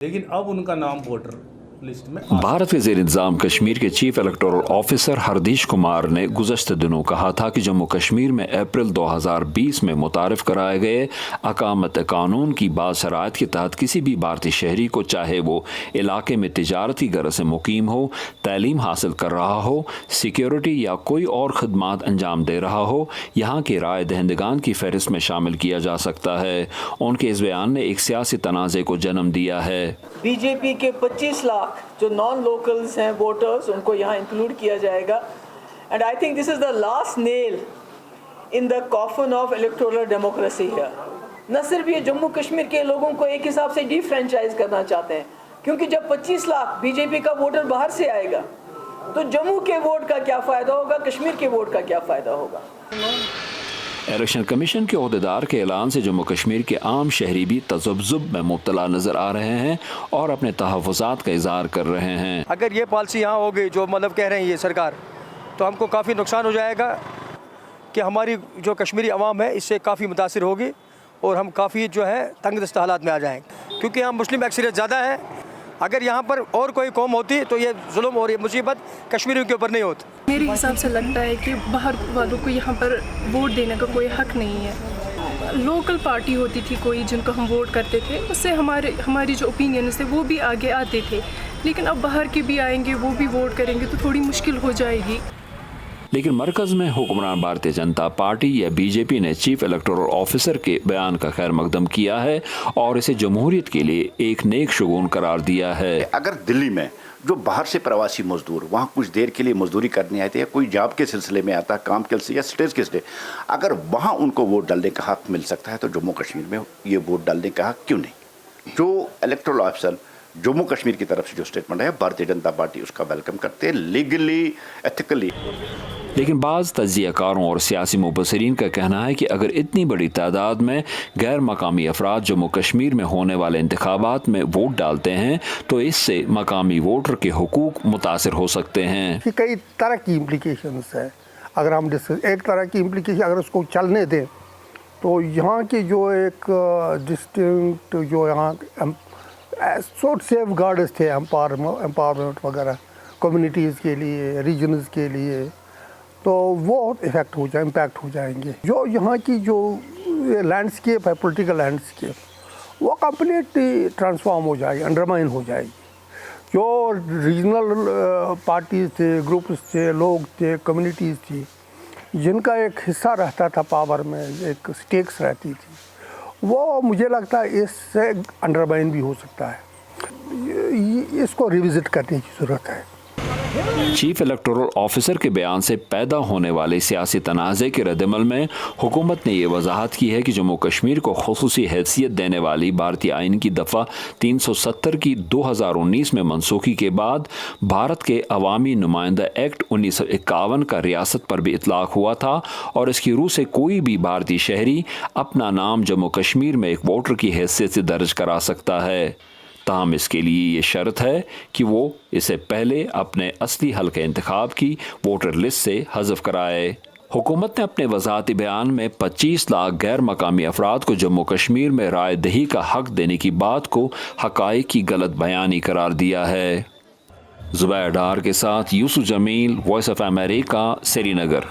लेकिन अब उनका नाम वोटर लिस्ट में भारत के ज़ेर इंतज़ाम कश्मीर के चीफ इलेक्टोरल ऑफिसर हरदीश कुमार ने गुज़श्ता दिनों कहा था कि जम्मू कश्मीर में अप्रैल 2020 में मुतारिफ कराए गए अकामत कानून की बाज़ शराइत के तहत किसी भी भारतीय शहरी को, चाहे वो इलाके में तिजारती गरज से मुकीम हो, तालीम हासिल कर रहा हो, सिक्योरिटी या कोई और खदमात अंजाम दे रहा हो, यहाँ के राय दहिंदगान की फहरिस्त में शामिल किया जा सकता है। उनके इस बयान ने एक सियासी तनाज़े को जन्म दिया है। बीजेपी के 25 लाख जो नॉन लोकल्स हैं वोटर्स, उनको यहाँ इंक्लूड किया जाएगा। And I think this is the last nail in the coffin of electoral democracy here. न सिर्फ ये जम्मू कश्मीर के लोगों को एक हिसाब से डिफ्रेंचाइज करना चाहते हैं, क्योंकि जब 25 लाख बीजेपी का वोटर बाहर से आएगा तो जम्मू के वोट का क्या फ़ायदा होगा, कश्मीर के वोट का क्या फ़ायदा होगा। इलेक्शन कमीशन के ओहदेदार के ऐलान से जम्मू कश्मीर के आम शहरी भी तज़ब्ज़ुब में मुब्तला नज़र आ रहे हैं और अपने तहफ़्फ़ुज़ात का इज़हार कर रहे हैं। अगर ये पॉलिसी यहाँ हो गई जो मतलब कह रहे हैं ये सरकार, तो हमको काफ़ी नुकसान हो जाएगा कि हमारी जो कश्मीरी अवाम है इससे काफ़ी मुतासिर होगी और हम काफ़ी जो है तंग दस्त हालात में आ जाएंगे, क्योंकि यहाँ मुस्लिम अक्सरियत ज़्यादा है। अगर यहाँ पर और कोई कौम होती तो ये जुल्म और ये मुसीबत कश्मीरियों के ऊपर नहीं होती। मेरे हिसाब से लगता है कि बाहर वालों को यहाँ पर वोट देने का कोई हक नहीं है। लोकल पार्टी होती थी कोई जिनको हम वोट करते थे, उससे हमारी जो ओपिनियन है वो भी आगे आते थे, लेकिन अब बाहर के भी आएंगे, वो भी वोट करेंगे तो थोड़ी मुश्किल हो जाएगी। लेकिन मरकज़ में हुक्मरान भारतीय जनता पार्टी या बीजेपी ने चीफ इलेक्टोरल ऑफिसर के बयान का खैर मकदम किया है और इसे जमहूरियत के लिए एक नेक शुगून करार दिया है। अगर दिल्ली में जो बाहर से प्रवासी मजदूर वहाँ कुछ देर के लिए मजदूरी करने आए थे या कोई जॉब के सिलसिले में आता, काम के सिलसिले या स्टेज के सिलसिले, अगर वहाँ उनको वोट डालने का हक मिल सकता है तो जम्मू कश्मीर में ये वोट डालने का हक क्यों नहीं। जो इलेक्टोरल ऑफिसर जम्मू कश्मीर की तरफ से जो स्टेटमेंट है, भारतीय जनता पार्टी उसका वेलकम करते हैं, लीगली एथिकली। लेकिन बाज़ तज्ज़ियाकारों और सियासी मुबसरीन का कहना है कि अगर इतनी बड़ी तादाद में गैर मकामी अफराद जम्मू कश्मीर में होने वाले इंतखाबात में वोट डालते हैं तो इससे मकामी वोटर के हुकूक मुतासर हो सकते हैं। कि कई तरह की इम्प्लीकेशंस है। अगर हम एक तरह की इम्प्लीकेशन अगर उसको चलने दें तो यहाँ की जो एक डिस्टिंक्ट जो यहाँ सोट सेफ गार्ड्स थे एम्पावरमेंट वगैरह कम्युनिटीज़ के लिए, रीजन्स के लिए, तो वो इम्पैक्ट हो जाएंगे। जो यहाँ की जो लैंडस्केप है, पॉलिटिकल लैंडस्केप, वो कम्प्लीटली ट्रांसफॉर्म हो जाएगी, अंडरमाइन हो जाएगी। जो रीजनल पार्टीज थे, ग्रुप्स थे, लोग थे, कम्युनिटीज़ थी, जिनका एक हिस्सा रहता था पावर में, एक स्टेक्स रहती थी, वो मुझे लगता है इससे अंडरमाइन भी हो सकता है। इसको रिविज़िट करने की ज़रूरत है। चीफ इलेक्टोरल ऑफिसर के बयान से पैदा होने वाले सियासी तनाज़े के रद्दमल में हुकूमत ने यह वजाहत की है कि जम्मू कश्मीर को खुसूसी हैसियत देने वाली भारतीय आइन की दफ़ा 370 की 2019 में मनसूखी के बाद भारत के अवामी नुमाइंदा एक्ट 1951 का रियासत पर भी इतलाक़ हुआ था और इसकी रूह से कोई भी भारतीय शहरी अपना नाम जम्मू कश्मीर में एक वोटर की हैसियत से दर्ज करा सकता है। ताहम इसके लिए ये शर्त है कि वो इसे पहले अपने असली हल्के इंतखाब की वोटर लिस्ट से हज़फ कराए। हुकूमत ने अपने वज़ाहती बयान में 25 लाख गैर मकामी अफराद को जम्मू कश्मीर में राय दही का हक देने की बात को हक़ाइक़ की गलत बयानी करार दिया है। ज़ुबैर डार के साथ Yusuf Jamil, Voice of America, Srinagar.